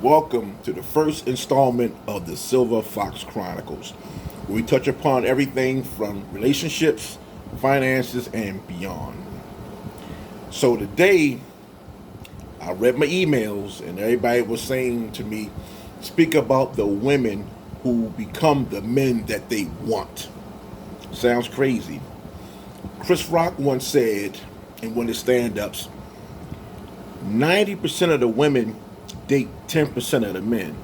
Welcome to the first installment of the Silver Fox Chronicles, where we touch upon everything from relationships, finances, and beyond. So today, I read my emails, and everybody was saying to me, speak about the women who become the men that they want. Sounds crazy. Chris Rock once said in one of his stand ups, 90% of the women date 10% of the men.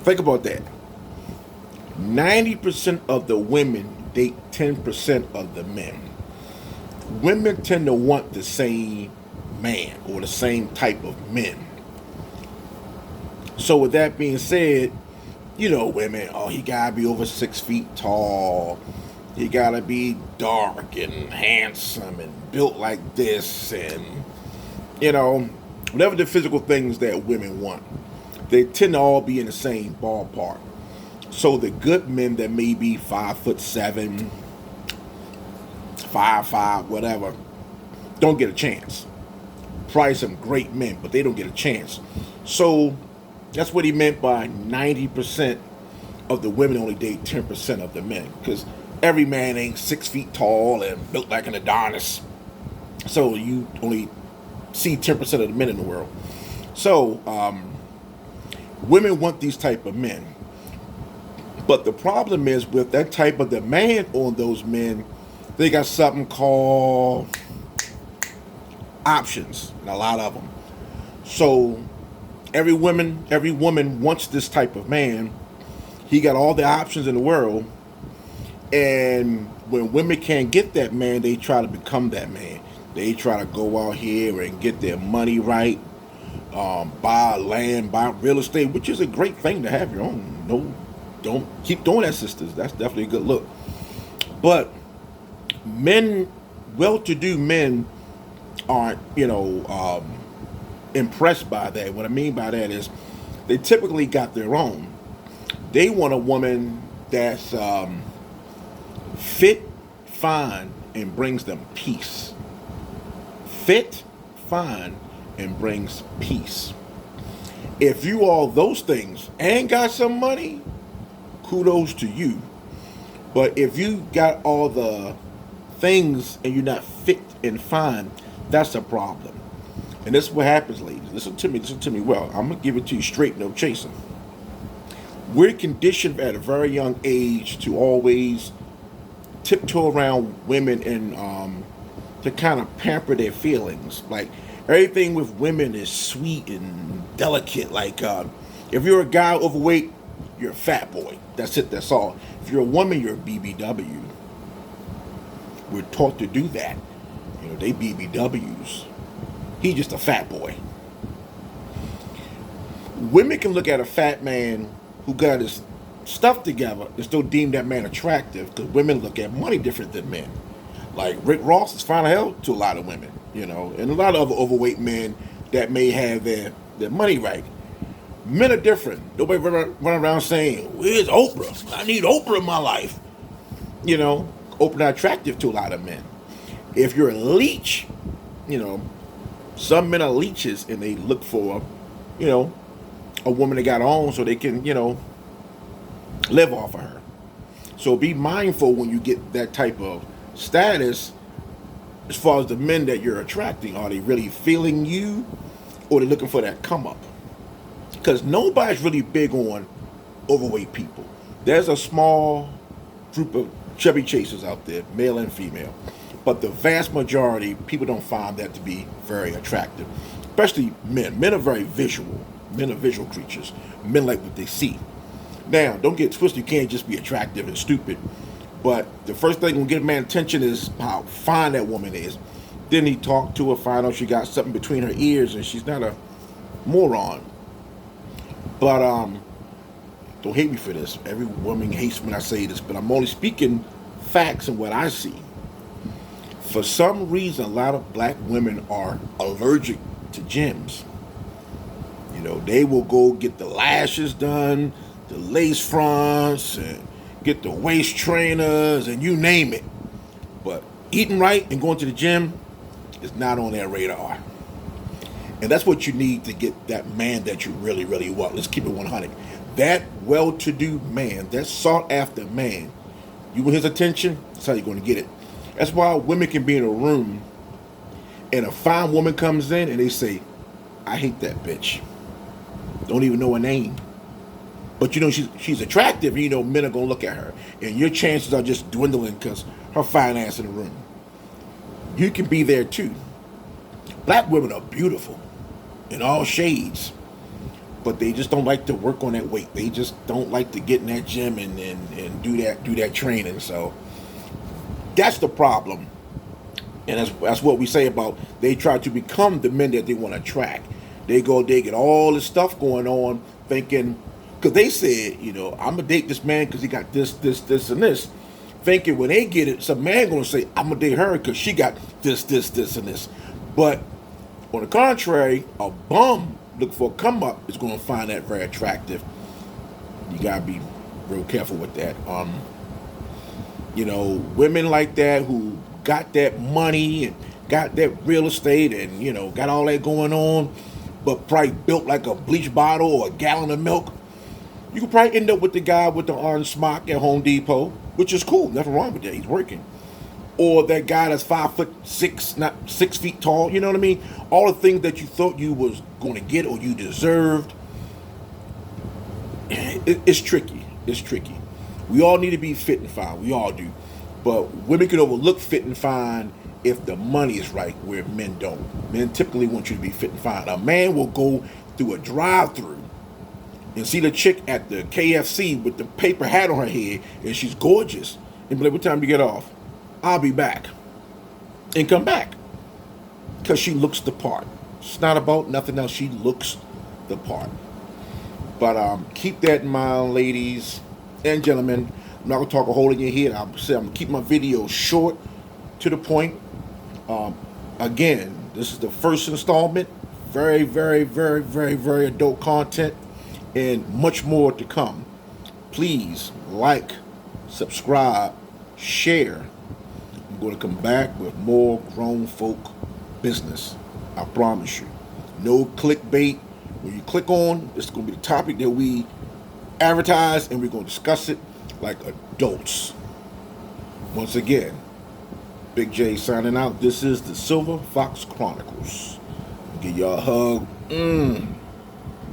Think about that. 90% of the women date 10% of the men. Women tend to want the same man or the same type of men. So, with that being said, women, oh, he gotta be over 6 feet tall. He gotta be dark and handsome and built like this, and whatever the physical things that women want, they tend to all be in the same ballpark. So the good men that may be 5'7", 5'5", whatever, don't get a chance. Probably some great men, but they don't get a chance. So that's what he meant by 90% of the women only date 10% of the men, because every man ain't 6 feet tall and built like an Adonis. So you only see 10% of the men in the world. So women want these type of men. But the problem is with that type of demand on those men, they got something called options, and a lot of them. So every woman wants this type of man. He got all the options in the world. And when women can't get that man, they try to become that man. They try to go out here and get their money right, buy land, buy real estate, which is a great thing to have your own. No, don't keep doing that, sisters. That's definitely a good look. But men, well-to-do men, aren't impressed by that. What I mean by that is they typically got their own. They want a woman that's fit, fine, and brings them peace. Fit, fine, and brings peace. If you all those things and got some money, kudos to you. But if you got all the things and you're not fit and fine, that's a problem. And this is what happens, ladies. Listen to me well. I'm gonna give it to you straight, no chasing. We're conditioned at a very young age to always tiptoe around women and to kind of pamper their feelings. Like everything with women is sweet and delicate. Like if you're a guy overweight, you're a fat boy. That's it. That's all. If you're a woman, you're a BBW. We're taught to do that. They BBWs. He's just a fat boy. Women can look at a fat man who got his stuff together and still deem that man attractive, because women look at money different than men. Like Rick Ross is fine as hell to a lot of women, and a lot of other overweight men that may have their money right. Men are different. Nobody run around saying, "Where's Oprah? I need Oprah in my life." Oprah not attractive to a lot of men. If you're a leech, some men are leeches and they look for, a woman that got on so they can, live off of her. So be mindful when you get that type of status as far as the men that you're attracting. Are they really feeling you, or are they looking for that come up? Because nobody's really big on overweight people. There's a small group of chubby chasers out there, male and female. But the vast majority, people don't find that to be very attractive. Especially men. Men are very visual. Men are visual creatures. Men like what they see. Now, don't get twisted. You can't just be attractive and stupid. But the first thing that will get a man's attention is how fine that woman is. Then he talk to her, find out she got something between her ears and she's not a moron. But don't hate me for this. Every woman hates when I say this, but I'm only speaking facts and what I see. For some reason, a lot of black women are allergic to gyms. They will go get the lashes done, the lace fronts, and get the waist trainers, and you name it. But eating right and going to the gym is not on their radar. And that's what you need to get that man that you really, really want. Let's keep it 100. That well-to-do man, that sought-after man, you want his attention, that's how you're going to get it. That's why women can be in a room and a fine woman comes in and they say, I hate that bitch. Don't even know her name. But you know she's attractive, and you know men are going to look at her. And your chances are just dwindling because her fine ass in the room. You can be there too. Black women are beautiful in all shades, but they just don't like to work on that weight. They just don't like to get in that gym and do that training. So that's the problem. And that's what we say about they try to become the men that they want to attract. They get all this stuff going on thinking, because they said, you know, I'm going to date this man because he got this, and this. Thinking when they get it, some man going to say, I'm going to date her because she got this, and this. But on the contrary, a bum looking for a come up is going to find that very attractive. You got to be real careful with that. You know, women like that who got that money and got that real estate and, you know, got all that going on, but probably built like a bleach bottle or a gallon of milk. You could probably end up with the guy with the orange smock at Home Depot, which is cool. Nothing wrong with that. He's working. Or that guy that's 5'6", not 6 feet tall. You know what I mean? All the things that you thought you was going to get or you deserved. It's tricky. It's tricky. We all need to be fit and fine. We all do. But women can overlook fit and fine if the money is right, where men don't. Men typically want you to be fit and fine. A man will go through a drive-through and see the chick at the KFC with the paper hat on her head, and she's gorgeous, and be like, what time you get off? I'll be back. And come back. Because she looks the part. It's not about nothing else. She looks the part. But keep that in mind, ladies and gentlemen. I'm not going to talk a hole in your head. I'm going to keep my videos short, to the point. Again, this is the first installment. Very, very, very, very, very adult content. And much more to come. Please like, subscribe, share. I'm going to come back with more grown folk business. I promise you. No clickbait. When you click on, it's going to be the topic that we advertise, and we're going to discuss it like adults. Once again, Big J signing out. This is the Silver Fox Chronicles. Give y'all a hug.